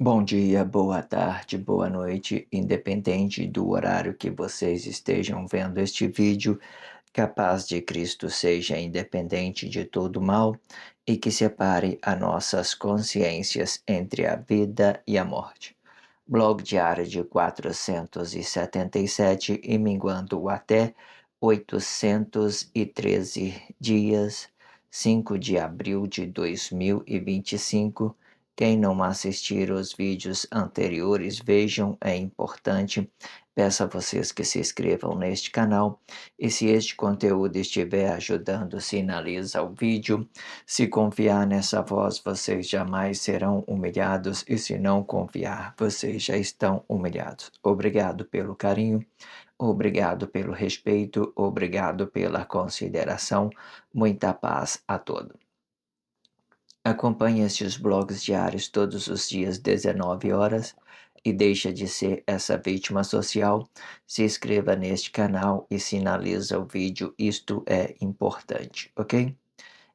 Bom dia, boa tarde, boa noite, independente do horário que vocês estejam vendo este vídeo, que a paz de Cristo seja independente de todo mal e que separe as nossas consciências entre a vida e a morte. Blog diário de 477 e minguando até 813 dias, 5 de abril de 2025. Quem não assistir os vídeos anteriores, vejam, é importante. Peço a vocês que se inscrevam neste canal e se este conteúdo estiver ajudando, sinaliza o vídeo. Se confiar nessa voz, vocês jamais serão humilhados e se não confiar, vocês já estão humilhados. Obrigado pelo carinho, obrigado pelo respeito, obrigado pela consideração. Muita paz a todos. Acompanhe estes blogs diários todos os dias, 19 horas, e deixa de ser essa vítima social. Se inscreva neste canal e sinaliza o vídeo, isto é importante, ok?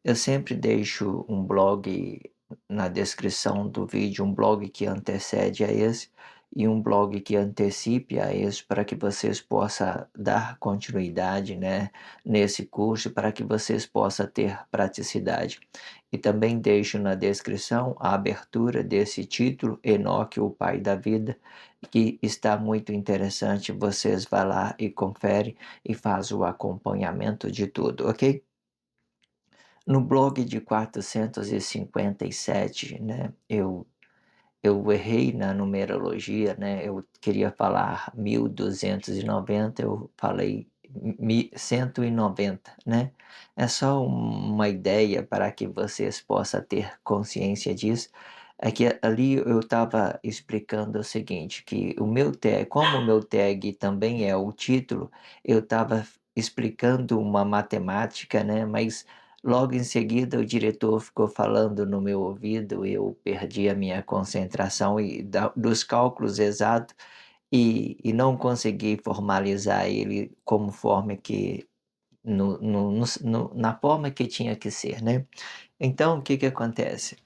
Eu sempre deixo um blog na descrição do vídeo, um blog que antecede a esse e um blog que antecipe a esse para que vocês possam dar continuidade, né, nesse curso, para que vocês possam ter praticidade. E também deixo na descrição a abertura desse título, Enoque, o Pai da Vida, que está muito interessante. Vocês vão lá e confere e faz o acompanhamento de tudo, ok? No blog de 457, né, eu errei na numerologia, né, eu queria falar 1290, eu falei 190, né. É só uma ideia para que vocês possam ter consciência disso, é que ali eu estava explicando o seguinte, que o meu tag, como o meu tag também é o título, eu estava explicando uma matemática, né, mas logo em seguida, o diretor ficou falando no meu ouvido, eu perdi a minha concentração dos cálculos exatos e não consegui formalizar ele como forma que na forma que tinha que ser, né. Então, o que que acontece?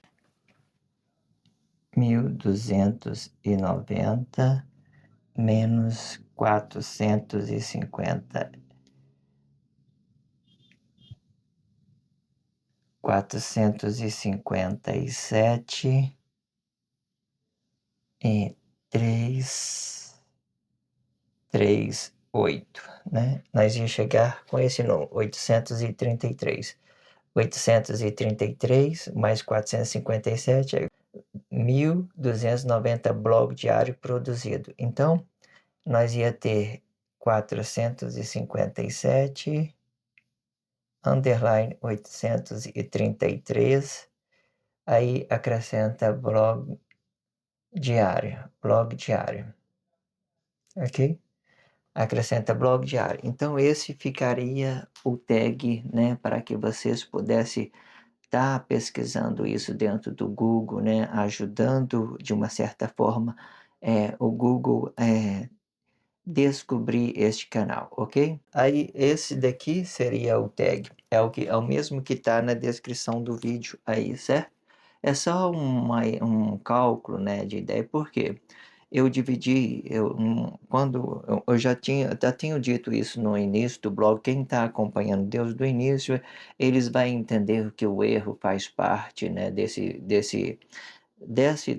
1290 menos 450, 457 e 338, né? Nós ia chegar com esse número, 833. 833 mais 457 é 1.290 blog diário produzido. Então, nós ia ter 457 underline 833, aí acrescenta blog diário, ok? Acrescenta blog diário. Então esse ficaria o tag, né, para que vocês pudessem estar pesquisando isso dentro do Google, né, ajudando de uma certa forma o Google descobrir este canal, ok? Aí esse daqui seria o tag, é o mesmo que está na descrição do vídeo aí, certo? É só um cálculo, né, de ideia, por quê? Eu dividi, quando eu já tenho dito isso no início do blog, quem está acompanhando Deus do início, eles vai entender que o erro faz parte, né,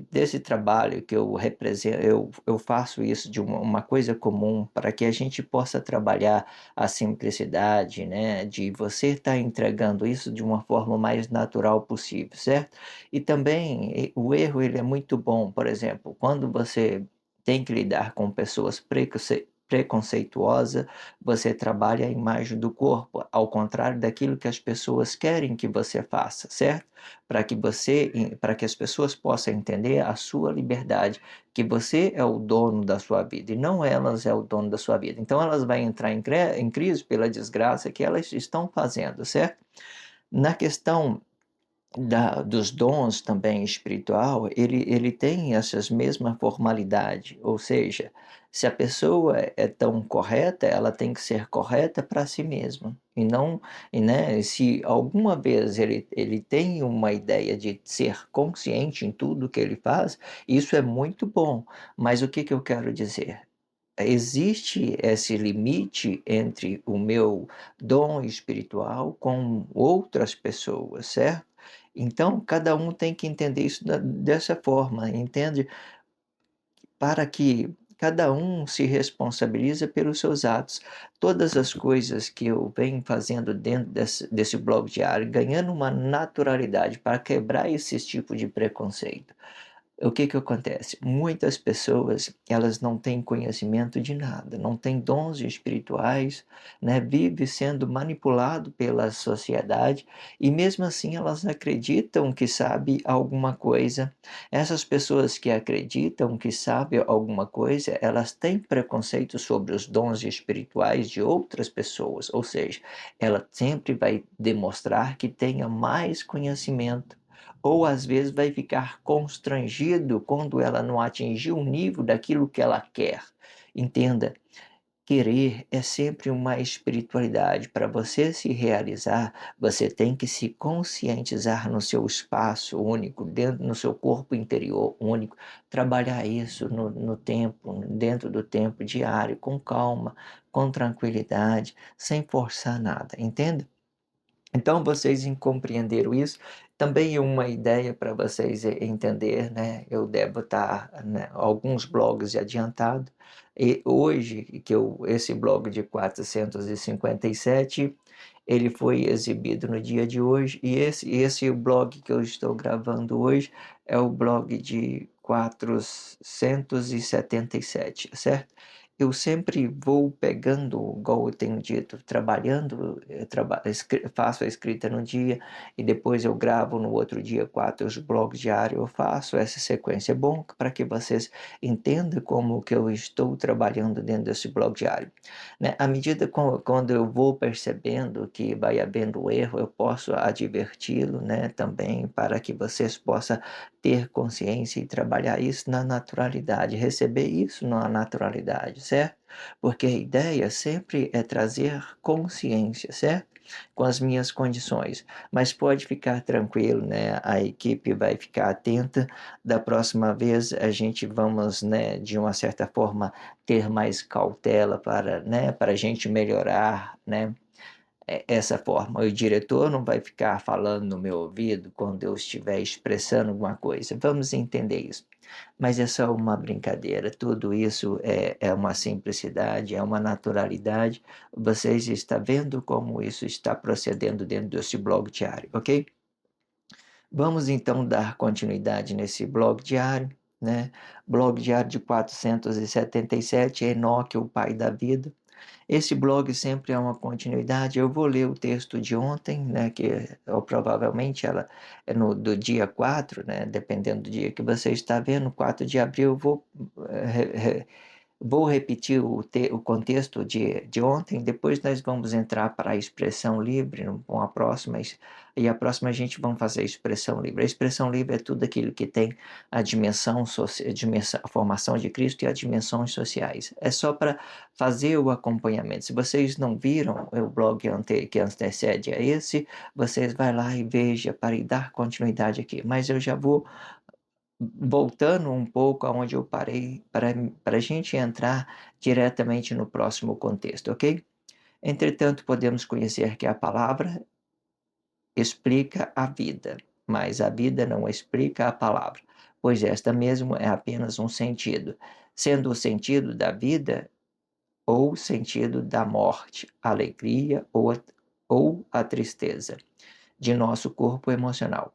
desse trabalho que eu represento, eu faço isso de uma coisa comum para que a gente possa trabalhar a simplicidade, né, de você estar entregando isso de uma forma mais natural possível, certo? E também o erro ele é muito bom, por exemplo, quando você tem que lidar com pessoas preconceituosas, você trabalha a imagem do corpo, ao contrário daquilo que as pessoas querem que você faça, certo? Para que as pessoas possam entender a sua liberdade, que você é o dono da sua vida e não elas é o dono da sua vida. Então elas vão entrar em crise pela desgraça que elas estão fazendo, certo? Na questão dos dons também espiritual, ele tem essas mesma formalidade, ou seja, se a pessoa é tão correta, ela tem que ser correta para si mesma, e não, e, né, se alguma vez ele tem uma ideia de ser consciente em tudo que ele faz, isso é muito bom, mas o que que eu quero dizer? Existe esse limite entre o meu dom espiritual com outras pessoas, certo? Então, cada um tem que entender isso dessa forma, entende? Para que cada um se responsabilize pelos seus atos. Todas as coisas que eu venho fazendo dentro desse blog diário, ganhando uma naturalidade para quebrar esse tipo de preconceito. O que que acontece? Muitas pessoas, elas não têm conhecimento de nada, não têm dons espirituais, né? Vive sendo manipulado pela sociedade e mesmo assim elas acreditam que sabe alguma coisa. Essas pessoas que acreditam que sabem alguma coisa, elas têm preconceito sobre os dons espirituais de outras pessoas, ou seja, ela sempre vai demonstrar que tenha mais conhecimento ou às vezes vai ficar constrangido quando ela não atingir o nível daquilo que ela quer. Entenda, querer é sempre uma espiritualidade. Para você se realizar, você tem que se conscientizar no seu espaço único, dentro no seu corpo interior único, trabalhar isso no tempo, dentro do tempo diário, com calma, com tranquilidade, sem forçar nada, entende? Então, vocês compreenderam isso. Também uma ideia para vocês entender, né? Eu devo estar, né, alguns blogs adiantado. E hoje, esse blog de 457, ele foi exibido no dia de hoje. E esse blog que eu estou gravando hoje é o blog de 477, certo? Eu sempre vou pegando, igual eu tenho dito, trabalhando, faço a escrita no dia e depois eu gravo no outro dia 4 os blogs diários, eu faço essa sequência. É bom para que vocês entendam como que eu estou trabalhando dentro desse blog diário. Né? À medida quando eu vou percebendo que vai havendo erro, eu posso adverti-lo, né, também para que vocês possam ter consciência e trabalhar isso na naturalidade, receber isso na naturalidade, certo? Porque a ideia sempre é trazer consciência, certo? Com as minhas condições. Mas pode ficar tranquilo, né? A equipe vai ficar atenta. Da próxima vez a gente vamos, né, de uma certa forma, ter mais cautela para, né, para a gente melhorar, né? Essa forma. O diretor não vai ficar falando no meu ouvido quando eu estiver expressando alguma coisa. Vamos entender isso. Mas é só uma brincadeira. Tudo isso é uma simplicidade, é uma naturalidade. Vocês estão vendo como isso está procedendo dentro desse blog diário, ok? Vamos então dar continuidade nesse blog diário, né? Blog diário de 477, Enoque, o pai da vida. Esse blog sempre é uma continuidade. Eu vou ler o texto de ontem, né, que ou, provavelmente ela é do dia 4, né, dependendo do dia que você está vendo, 4 de abril, eu vou repetir o contexto de ontem, depois nós vamos entrar para a expressão livre, com a próxima, e a próxima a gente vai fazer a expressão livre. A expressão livre é tudo aquilo que tem a a formação de Cristo e as dimensões sociais. É só para fazer o acompanhamento. Se vocês não viram o blog que antecede a esse, vocês vai lá e veja para dar continuidade aqui. Mas eu já vou voltando um pouco aonde eu parei, para a gente entrar diretamente no próximo contexto, ok? Entretanto, podemos conhecer que a palavra explica a vida, mas a vida não explica a palavra, pois esta mesmo é apenas um sentido, sendo o sentido da vida ou sentido da morte, alegria ou a tristeza de nosso corpo emocional.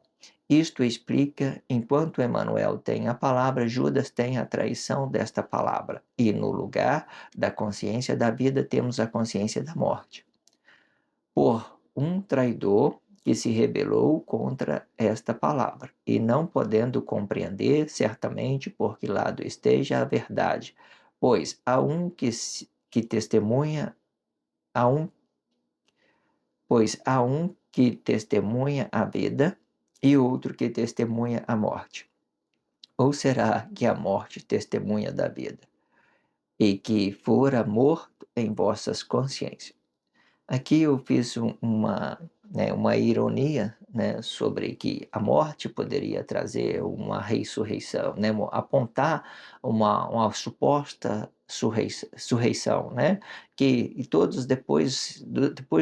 Isto explica, enquanto Emmanuel tem a palavra, Judas tem a traição desta palavra, e no lugar da consciência da vida temos a consciência da morte. Por um traidor que se rebelou contra esta palavra, e não podendo compreender certamente por que lado esteja a verdade, pois há um que testemunha, há um que testemunha a vida e outro que testemunha a morte? Ou será que a morte testemunha da vida, e que fora morto em vossas consciências? Aqui eu fiz uma ironia, né, sobre que a morte poderia trazer uma ressurreição, né, apontar uma suposta surreição, né, que e todos depois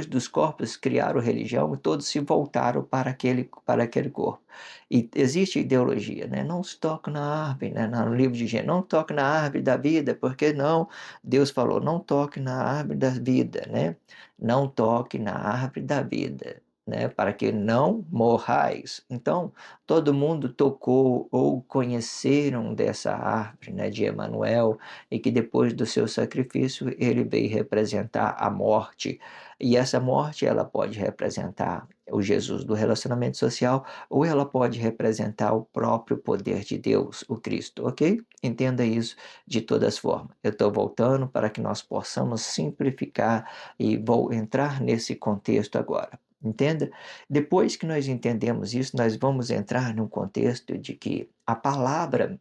dos corpos criaram religião e todos se voltaram para aquele corpo. E existe ideologia, né, não se toca na árvore, né, no livro de Gênesis, não toque na árvore da vida, porque não, Deus falou, não toque na árvore da vida, né, não toque na árvore da vida, né, para que não morrais. Então, todo mundo tocou ou conheceram dessa árvore, né, de Emanuel, e que depois do seu sacrifício ele veio representar a morte. E essa morte ela pode representar o Jesus do relacionamento social, ou ela pode representar o próprio poder de Deus, o Cristo, ok? Entenda isso de todas formas. Eu estou voltando para que nós possamos simplificar e vou entrar nesse contexto agora. Entenda? Depois que nós entendemos isso, nós vamos entrar num contexto de que a palavra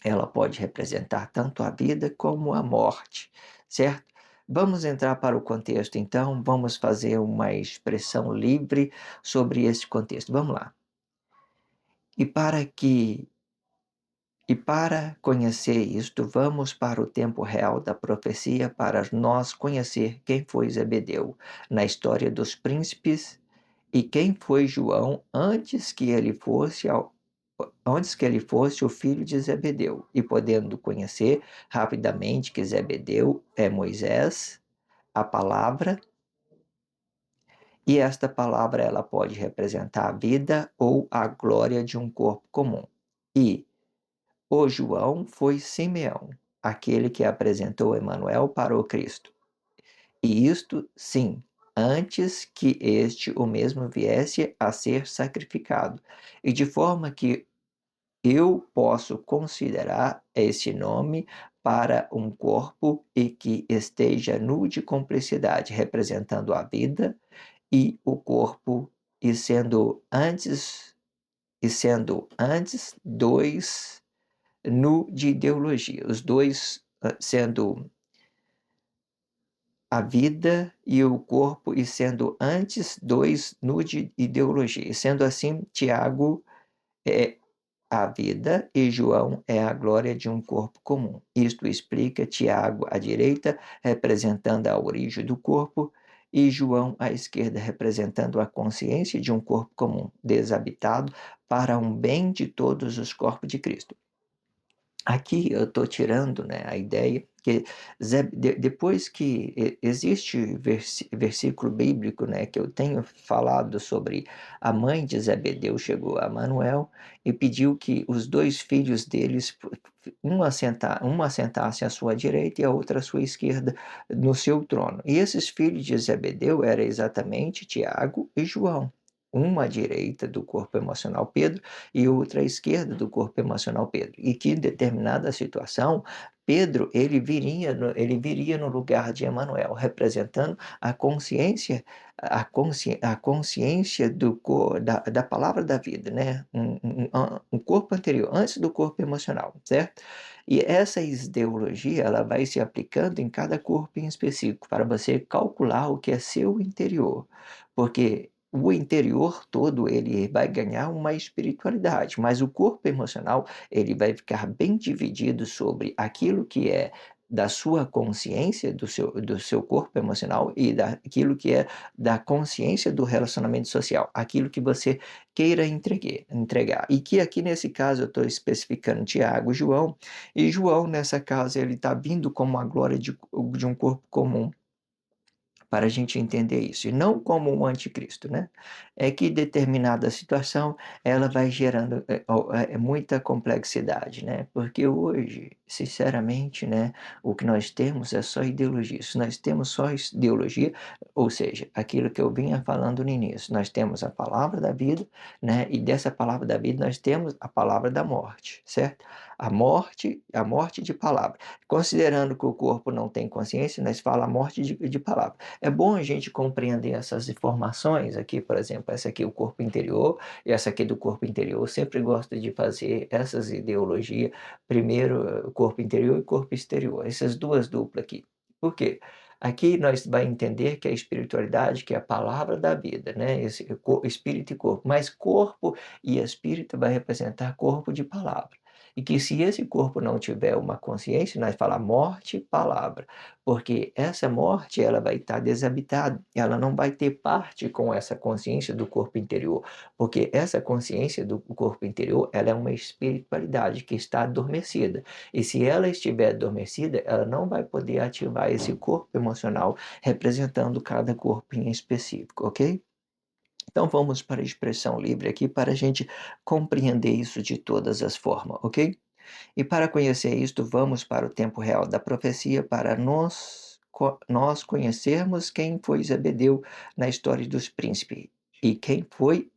ela pode representar tanto a vida como a morte, certo? Vamos entrar para o contexto, então, vamos fazer uma expressão livre sobre esse contexto. Vamos lá. E para que e para conhecer isto, vamos para o tempo real da profecia para nós conhecer quem foi Zebedeu na história dos príncipes e quem foi João antes que ele fosse o filho de Zebedeu, e podendo conhecer rapidamente que Zebedeu é Moisés, a palavra, e esta palavra ela pode representar a vida ou a glória de um corpo comum. E o João foi Simeão, aquele que apresentou Emanuel para o Cristo. E isto, sim, antes que este o mesmo viesse a ser sacrificado, e de forma que eu posso considerar esse nome para um corpo e que esteja nu de cumplicidade, representando a vida e o corpo, e sendo antes dois nu de ideologia, os dois sendo a vida e o corpo, e sendo antes dois nu de ideologia. E sendo assim, Tiago é a vida e João é a glória de um corpo comum. Isto explica Tiago à direita, representando a origem do corpo, e João à esquerda, representando a consciência de um corpo comum, desabitado, para um bem de todos os corpos de Cristo. Aqui eu estou tirando, né, a ideia que depois que existe versículo bíblico, né, que eu tenho falado sobre a mãe de Zebedeu chegou a Manuel e pediu que os dois filhos deles, uma sentasse à sua direita e a outra à sua esquerda no seu trono. E esses filhos de Zebedeu eram exatamente Tiago e João. Uma à direita do corpo emocional Pedro e outra à esquerda do corpo emocional Pedro. E que em determinada situação, Pedro ele viria no lugar de Emanuel, representando a consciência da palavra da vida, né? Um corpo anterior, antes do corpo emocional, certo? E essa ideologia ela vai se aplicando em cada corpo em específico, para você calcular o que é seu interior, porque o interior todo ele vai ganhar uma espiritualidade, mas o corpo emocional ele vai ficar bem dividido sobre aquilo que é da sua consciência, do seu corpo emocional e daquilo que é da consciência do relacionamento social, aquilo que você queira entregar. E que aqui nesse caso eu estou especificando Tiago e João, e João nessa casa ele está vindo como a glória de um corpo comum, para a gente entender isso, e não como um anticristo, né? É que determinada situação ela vai gerando muita complexidade, né? Porque hoje, sinceramente, né, o que nós temos é só ideologia. Se nós temos só ideologia, ou seja, aquilo que eu vinha falando no início, nós temos a palavra da vida, né? E dessa palavra da vida nós temos a palavra da morte, certo? a morte de palavra. Considerando que o corpo não tem consciência, nós fala a morte de palavra. É bom a gente compreender essas informações aqui, por exemplo, essa aqui é o corpo interior, e essa aqui é do corpo interior. Eu sempre gosto de fazer essas ideologias, primeiro o corpo interior e corpo exterior, essas duas duplas aqui. Por quê? Aqui nós vai entender que a espiritualidade, que é a palavra da vida, né? Esse espírito e corpo, mas corpo e espírito vai representar corpo de palavra. E que se esse corpo não tiver uma consciência, nós falamos morte e palavra, porque essa morte ela vai estar desabitada, ela não vai ter parte com essa consciência do corpo interior, porque essa consciência do corpo interior ela é uma espiritualidade que está adormecida. E se ela estiver adormecida, ela não vai poder ativar esse corpo emocional representando cada corpo em específico, ok? Então vamos para a expressão livre aqui para a gente compreender isso de todas as formas, ok? E para conhecer isto, vamos para o tempo real da profecia para nós conhecermos quem foi Zebedeu na história dos príncipes e quem foi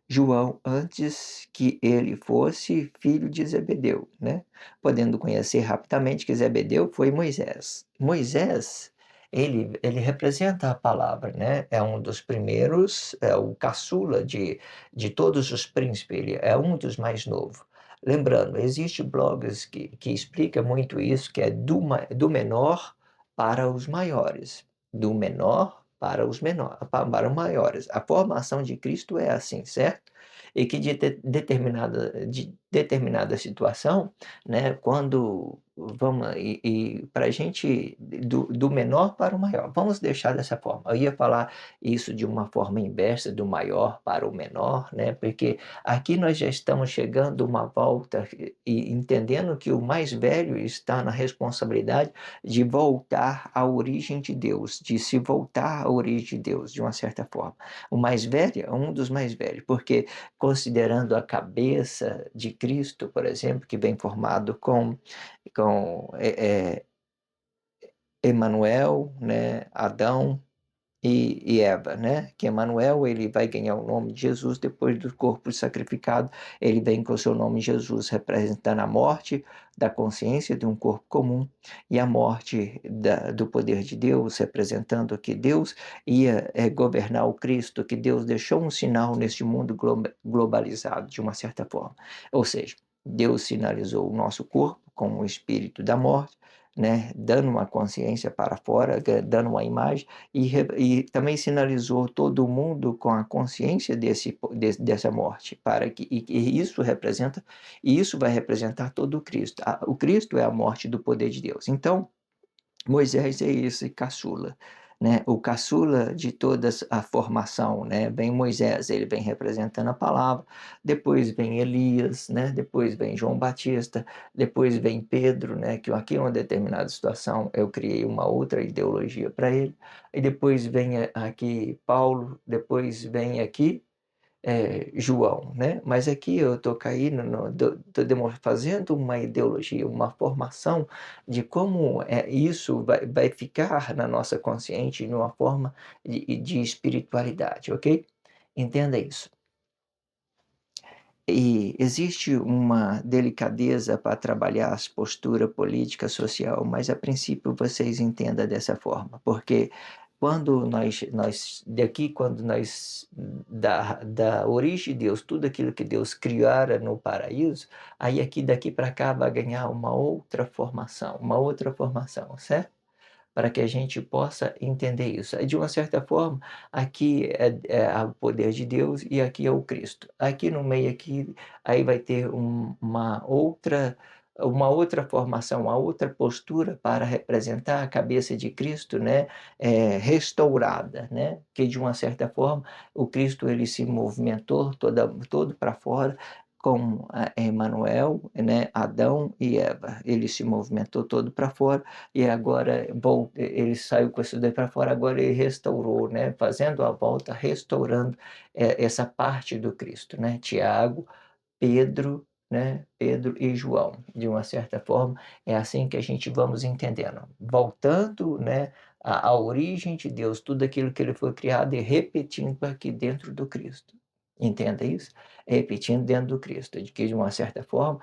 João antes que ele fosse filho de Zebedeu, né? Podendo conhecer rapidamente que Zebedeu foi Moisés. Moisés, ele representa a palavra, né? É um dos primeiros, é o caçula de todos os príncipes, ele é um dos mais novos. Lembrando, existem blogs que explicam muito isso, que é do menor para os maiores. Do menor para os menores, para os maiores. A formação de Cristo é assim, certo? E que de determinada situação, né, quando vamos e para a gente do menor para o maior, vamos deixar dessa forma. Eu ia falar isso de uma forma inversa, do maior para o menor, né, porque aqui nós já estamos chegando uma volta e entendendo que o mais velho está na responsabilidade de voltar à origem de Deus, de se voltar à origem de Deus, de uma certa forma. O mais velho é um dos mais velhos, porque considerando a cabeça de Cristo, por exemplo, que vem formado com Emanuel, né, Adão e Eva, né? Que Emanuel ele vai ganhar o nome de Jesus depois do corpo sacrificado, ele vem com o seu nome Jesus, representando a morte da consciência de um corpo comum e a morte do poder de Deus, representando que Deus ia governar o Cristo, que Deus deixou um sinal neste mundo globalizado de uma certa forma. Ou seja, Deus sinalizou o nosso corpo com o espírito da morte, né, dando uma consciência para fora, dando uma imagem, e também sinalizou todo mundo com a consciência dessa morte, para que e isso representa, e isso vai representar todo o Cristo. O Cristo é a morte do poder de Deus. Então, Moisés é esse caçula, né? O caçula de toda a formação, né? Vem Moisés, ele vem representando a palavra, depois vem Elias, né? Depois vem João Batista, depois vem Pedro, né? Que aqui em uma determinada situação eu criei uma outra ideologia para ele, e depois vem aqui Paulo, depois vem aqui João, né? Mas aqui eu estou caindo, fazendo uma ideologia, uma formação de como isso vai ficar na nossa consciência numa forma de espiritualidade, ok? Entenda isso. E existe uma delicadeza para trabalhar as posturas política, social, mas a princípio vocês entendam dessa forma, porque quando nós, da origem de Deus, tudo aquilo que Deus criara no paraíso, aí aqui daqui para cá vai ganhar uma outra formação, certo? Para que a gente possa entender isso. De uma certa forma, aqui é o poder de Deus e aqui é o Cristo. Aqui no meio aqui, aí vai ter uma outra formação, uma outra postura para representar a cabeça de Cristo, né, restaurada, né, que de uma certa forma o Cristo ele se movimentou todo para fora com Emanuel, né, Adão e Eva, ele se movimentou todo para fora e agora ele saiu com isso daí para fora, agora ele restaurou, né, fazendo a volta, restaurando essa parte do Cristo, né, Tiago, Pedro, né? Pedro e João, de uma certa forma, é assim que a gente vamos entendendo, voltando, né, à origem de Deus, tudo aquilo que ele foi criado e repetindo aqui dentro do Cristo. Entenda isso? repetindo dentro do Cristo, de que de uma certa forma,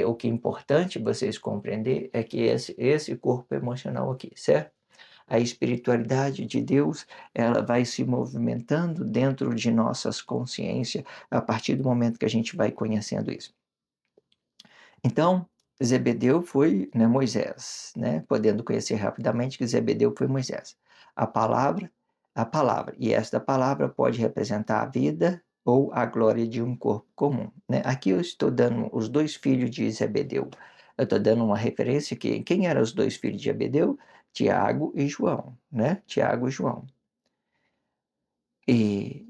o que é importante vocês compreender é que esse corpo emocional aqui, certo? A espiritualidade de Deus, ela vai se movimentando dentro de nossas consciências a partir do momento que a gente vai conhecendo isso. Então, Zebedeu foi, né, Moisés, né, podendo conhecer rapidamente que Zebedeu foi Moisés. A palavra, a palavra. E esta palavra pode representar a vida ou a glória de um corpo comum, né? Aqui eu estou dando os dois filhos de Zebedeu. Eu estou dando uma referência que quem eram os dois filhos de Zebedeu? Tiago e João, né? Tiago e João. E,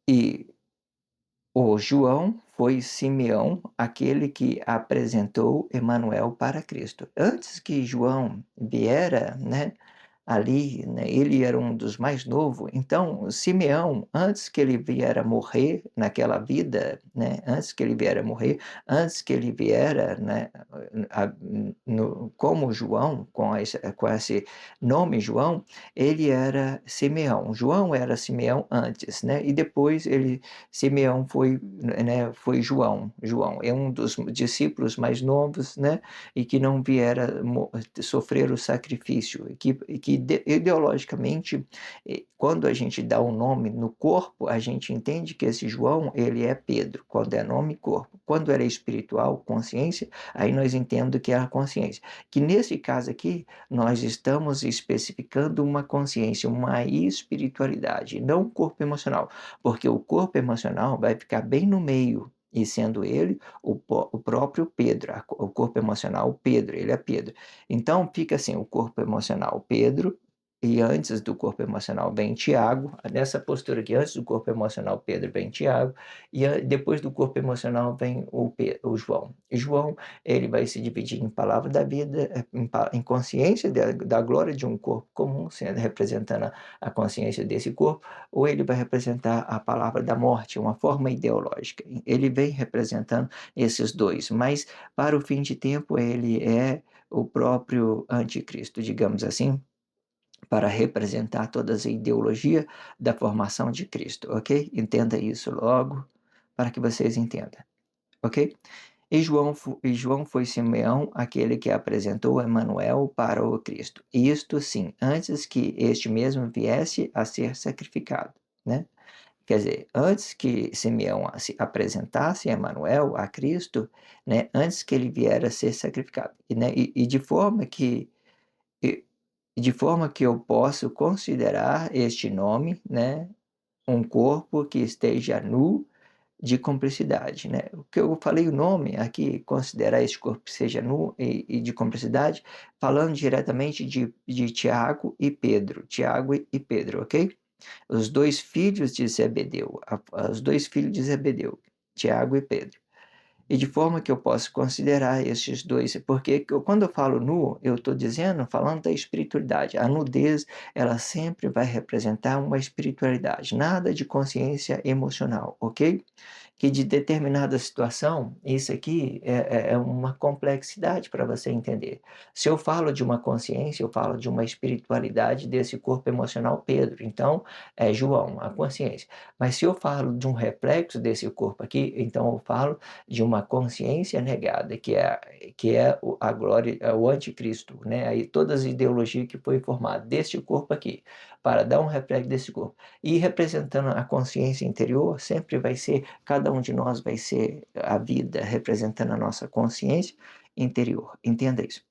e o João foi Simeão, aquele que apresentou Emanuel para Cristo. Antes que João viera, né, ali, né, ele era um dos mais novos. Então, Simeão, antes que ele viera morrer naquela vida, né, antes que ele viera morrer, antes que ele viera, né, a, como João, com esse nome João, ele era Simeão. João era Simeão antes, né, e depois Simeão foi, né, foi João. João é um dos discípulos mais novos, né, e que não viera sofrer o sacrifício, que ideologicamente, quando a gente dá um nome no corpo, a gente entende que esse João, ele é Pedro, quando é nome corpo. Quando ele é espiritual, consciência, aí nós entendemos que é a consciência. Que nesse caso aqui, nós estamos especificando uma consciência, uma espiritualidade, não um corpo emocional, porque o corpo emocional vai ficar bem no meio, e sendo ele o próprio Pedro, o corpo emocional Pedro, ele é Pedro. Então fica assim, o corpo emocional Pedro, e antes do corpo emocional vem Tiago, nessa postura aqui, antes do corpo emocional Pedro vem Tiago, e depois do corpo emocional vem o João. E João, ele vai se dividir em palavra da vida, em consciência da glória de um corpo comum, sendo representando a consciência desse corpo, ou ele vai representar a palavra da morte, uma forma ideológica. Ele vem representando esses dois, mas para o fim de tempo ele é o próprio anticristo, digamos assim, para representar toda a ideologia da formação de Cristo, ok? Entenda isso logo, para que vocês entendam, ok? E João foi Simeão, aquele que apresentou Emanuel para o Cristo. Isto sim, antes que este mesmo viesse a ser sacrificado, né? Quer dizer, antes que Simeão se apresentasse Emanuel a Cristo, né? Antes que ele viera a ser sacrificado, né? E e- de forma que eu posso considerar este nome, né? Um corpo que esteja nu de cumplicidade, né? O que eu falei o nome aqui, considerar esse corpo seja nu e de cumplicidade, falando diretamente de Tiago e Pedro, ok? Os dois filhos de Zebedeu, os dois filhos de Zebedeu, Tiago e Pedro. E de forma que eu posso considerar esses dois, porque quando eu falo nu, eu estou dizendo, falando da espiritualidade. A nudez, ela sempre vai representar uma espiritualidade, nada de consciência emocional, ok? Que de determinada situação, isso aqui é uma complexidade para você entender. Se eu falo de uma consciência, eu falo de uma espiritualidade desse corpo emocional Pedro, então é João, a consciência. Mas se eu falo de um reflexo desse corpo aqui, então eu falo de uma consciência negada, que é a glória, o anticristo, né? Aí todas as ideologias que foi formada deste corpo aqui, para dar um reflexo desse corpo. E representando a consciência interior, sempre vai ser, cada um de nós vai ser a vida representando a nossa consciência interior. Entenda isso.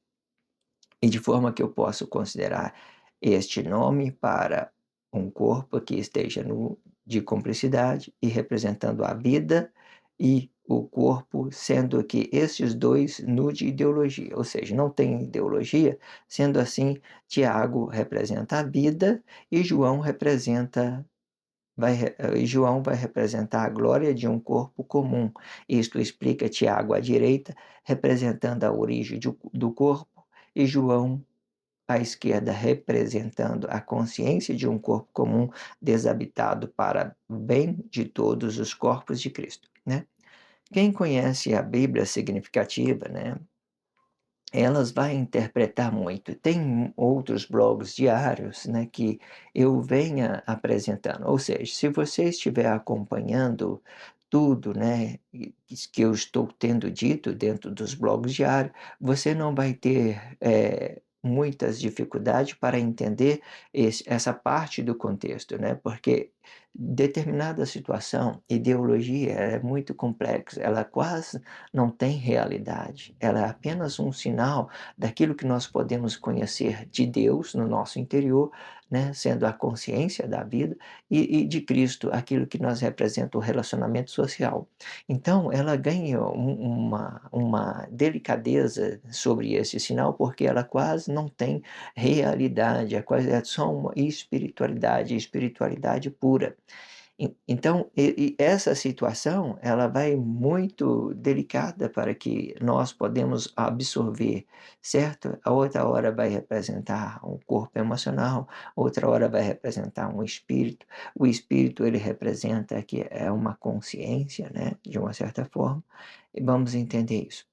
E de forma que eu posso considerar este nome para um corpo que esteja nu de cumplicidade e representando a vida e o corpo, sendo que esses dois nu de ideologia, ou seja, não tem ideologia, sendo assim, Tiago representa a vida e João vai representar a glória de um corpo comum. Isto explica Tiago à direita, representando a origem do corpo, e João à esquerda, representando a consciência de um corpo comum desabitado para o bem de todos os corpos de Cristo, né? Quem conhece a Bíblia significativa, né? elas vai interpretar muito. Tem outros blogs diários, né, que eu venha apresentando. Ou seja, se você estiver acompanhando tudo, né, que eu estou tendo dito dentro dos blogs diários, você não vai ter muitas dificuldades para entender essa parte do contexto, né? Porque determinada situação, ideologia é muito complexa, ela quase não tem realidade, ela é apenas um sinal daquilo que nós podemos conhecer de Deus no nosso interior, né, sendo a consciência da vida, e de Cristo, aquilo que nós representa o relacionamento social. Então, ela ganha uma delicadeza sobre esse sinal, porque ela quase não tem realidade, é só uma espiritualidade, espiritualidade pura. Então, essa situação, ela vai muito delicada para que nós podemos absorver, certo? A outra hora vai representar um corpo emocional, outra hora vai representar um espírito. O espírito, ele representa que é uma consciência, né? De uma certa forma, e vamos entender isso.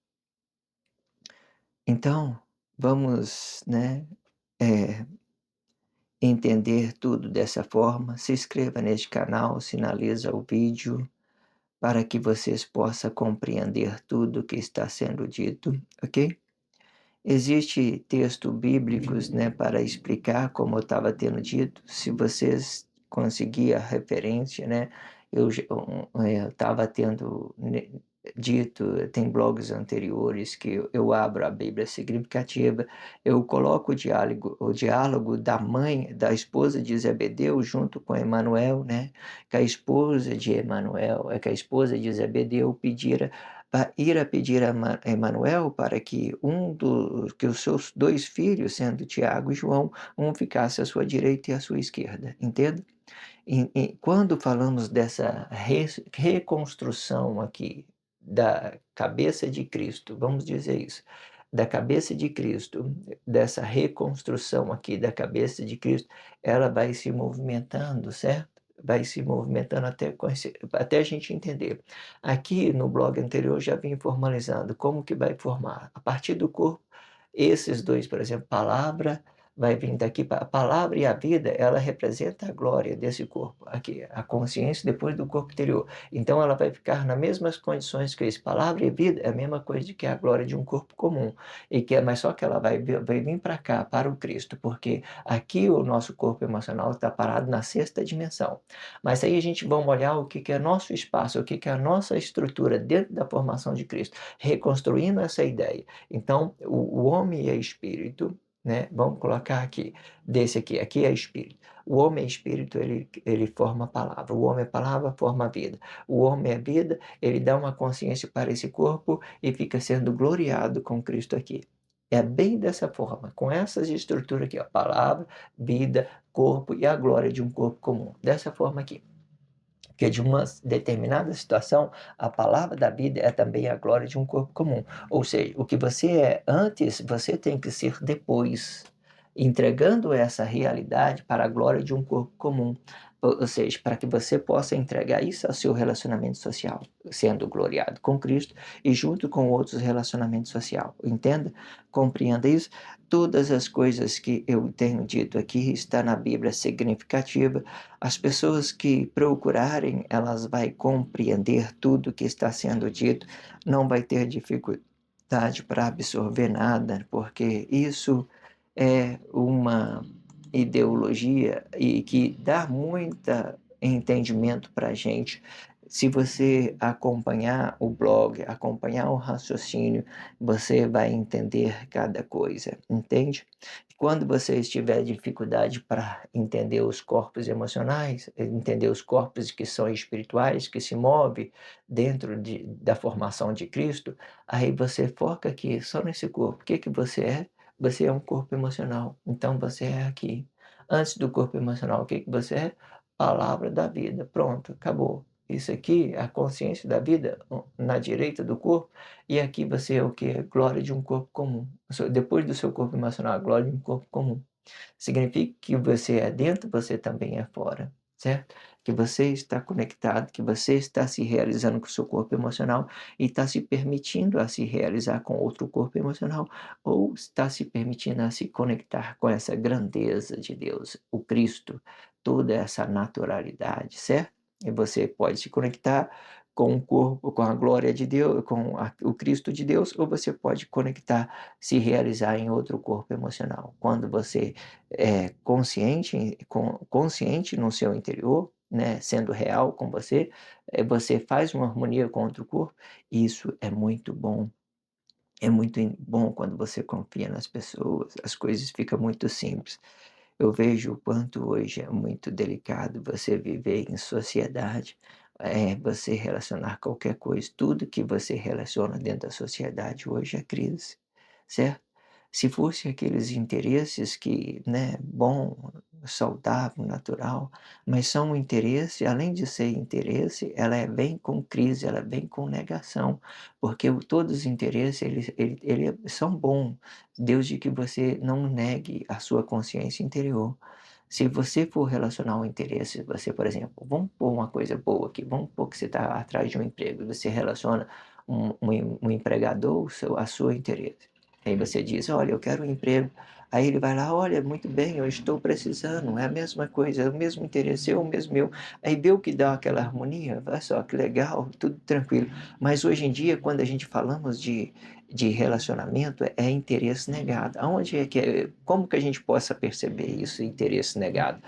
Então, vamos, né? eh, entender tudo dessa forma. Se inscreva neste canal, sinaliza o vídeo, para que vocês possam compreender tudo o que está sendo dito, ok? Existe texto bíblicos, né, para explicar, como eu estava tendo dito, se vocês conseguir a referência, né, eu estava tendo dito, tem blogs anteriores que eu abro a Bíblia significativa, eu coloco o diálogo da mãe, da esposa de Zebedeu junto com Emanuel, né, que a esposa de Emanuel, que a esposa de Zebedeu pedira a ir a pedir a Emanuel para que os seus 2 filhos, sendo Tiago e João, um ficasse à sua direita e à sua esquerda, entende? E quando falamos dessa reconstrução aqui da cabeça de Cristo, vamos dizer isso, da cabeça de Cristo, dessa reconstrução aqui da cabeça de Cristo, ela vai se movimentando, certo? Vai se movimentando até a gente entender. Aqui no blog anterior eu já vim formalizando como que vai formar. A partir do corpo, esses dois, por exemplo, palavra vai vir daqui, a palavra e a vida, ela representa a glória desse corpo aqui, a consciência depois do corpo interior. Então ela vai ficar nas mesmas condições que esse. Palavra e vida é a mesma coisa de que a glória de um corpo comum. Mas só que ela vai vir para cá, para o Cristo, porque aqui o nosso corpo emocional está parado na sexta dimensão. Mas aí a gente vai olhar o que é nosso espaço, o que é a nossa estrutura dentro da formação de Cristo, reconstruindo essa ideia. Então, o homem é espírito, né? Vamos colocar aqui, aqui é espírito. O homem é espírito, ele forma a palavra. O homem é palavra, forma a vida. O homem é vida, ele dá uma consciência para esse corpo e fica sendo gloriado com Cristo aqui. É bem dessa forma, com essas estruturas aqui, ó, palavra, vida, corpo e a glória de um corpo comum. Dessa forma aqui. Porque de uma determinada situação, a palavra da vida é também a glória de um corpo comum. Ou seja, o que você é antes, você tem que ser depois, entregando essa realidade para a glória de um corpo comum. Ou seja, para que você possa entregar isso ao seu relacionamento social, sendo gloriado com Cristo e junto com outros relacionamentos sociais. Entenda? Compreenda isso? Todas as coisas que eu tenho dito aqui está na Bíblia significativa. As pessoas que procurarem, elas vai compreender tudo que está sendo dito, não vai ter dificuldade para absorver nada, porque isso é uma ideologia e que dá muita entendimento para a gente. Se você acompanhar o blog, acompanhar o raciocínio, você vai entender cada coisa, entende? Quando você tiver dificuldade para entender os corpos emocionais, entender os corpos que são espirituais, que se movem dentro da formação de Cristo, aí você foca aqui, só nesse corpo. O que que você é? Você é um corpo emocional, então você é aqui. Antes do corpo emocional, o que que você é? Palavra da vida. Pronto, acabou. Isso aqui é a consciência da vida na direita do corpo, e aqui você é o que? Glória de um corpo comum. Depois do seu corpo emocional, a glória de um corpo comum. Significa que você é dentro, você também é fora. certo? Que você está conectado, que você está se realizando com o seu corpo emocional e está se permitindo a se realizar com outro corpo emocional, ou está se permitindo a se conectar com essa grandeza de Deus, o Cristo, toda essa naturalidade, certo? E você pode se conectar com o corpo, com a glória de Deus, com o Cristo de Deus, ou você pode conectar, se realizar em outro corpo emocional. Quando você consciente no seu interior, né, sendo real com você, você faz uma harmonia com outro corpo, e isso é muito bom. É muito bom quando você confia nas pessoas, as coisas ficam muito simples. Eu vejo o quanto hoje é muito delicado você viver em sociedade, você relacionar qualquer coisa, tudo que você relaciona dentro da sociedade hoje é crise, certo? Se fosse aqueles interesses que, né, bom, saudável, natural, mas são um interesse, além de ser interesse, vem com crise, ela vem com negação, porque todos os interesses, eles são bons, desde que você não negue a sua consciência interior. Se você for relacionar um interesse, você, por exemplo, vamos pôr uma coisa boa aqui, vamos pôr que você está atrás de um emprego, e você relaciona um empregador a seu interesse. Aí você diz, olha, eu quero um emprego. Aí ele vai lá, olha, muito bem, eu estou precisando, é a mesma coisa, é o mesmo interesse, é o mesmo meu. Aí vê o que dá aquela harmonia, olha só que legal, tudo tranquilo. Mas hoje em dia, quando a gente falamos de relacionamento, é interesse negado. Aonde é que como que a gente possa perceber isso, interesse negado?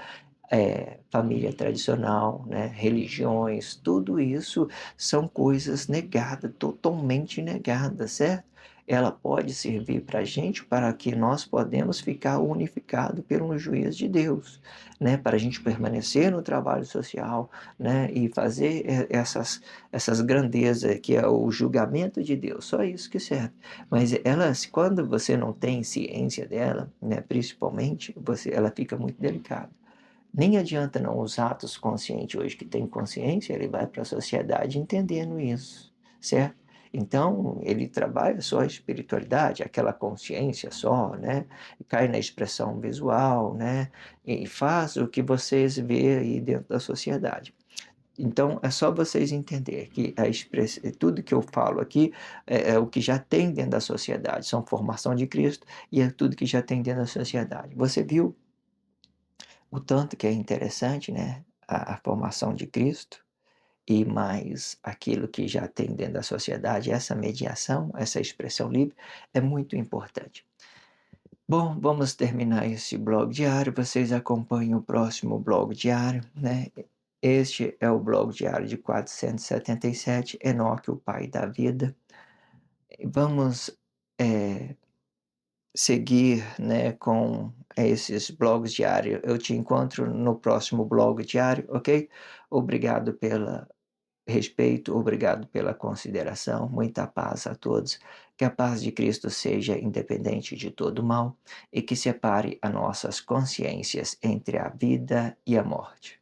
Família tradicional, né, religiões, tudo isso são coisas negadas, totalmente negadas, certo? Ela pode servir para a gente para que nós podemos ficar unificados pelo juízo de Deus, né, para a gente permanecer no trabalho social, né, e fazer essas grandezas que é o julgamento de Deus, só isso que serve. Mas elas, quando você não tem ciência dela, né, principalmente, ela fica muito delicada. Nem adianta não, os atos conscientes hoje que tem consciência, ele vai para a sociedade entendendo isso, certo? Então, ele trabalha só a espiritualidade, aquela consciência só, né? Cai na expressão visual, né? E faz o que vocês vê aí dentro da sociedade. Então, é só vocês entenderem que tudo que eu falo aqui é o que já tem dentro da sociedade, são formação de Cristo e é tudo que já tem dentro da sociedade. Você viu o tanto que é interessante, né, a formação de Cristo e mais aquilo que já tem dentro da sociedade, essa mediação, essa expressão livre, é muito importante. Bom, vamos terminar esse blog diário. Vocês acompanhem o próximo blog diário, né? Este é o blog diário de 477, Enoque, o Pai da Vida. Vamos seguir, né, com esses blogs diários. Eu te encontro no próximo blog diário, ok? Obrigado pelo respeito, obrigado pela consideração, muita paz a todos. Que a paz de Cristo seja independente de todo mal e que separe as nossas consciências entre a vida e a morte.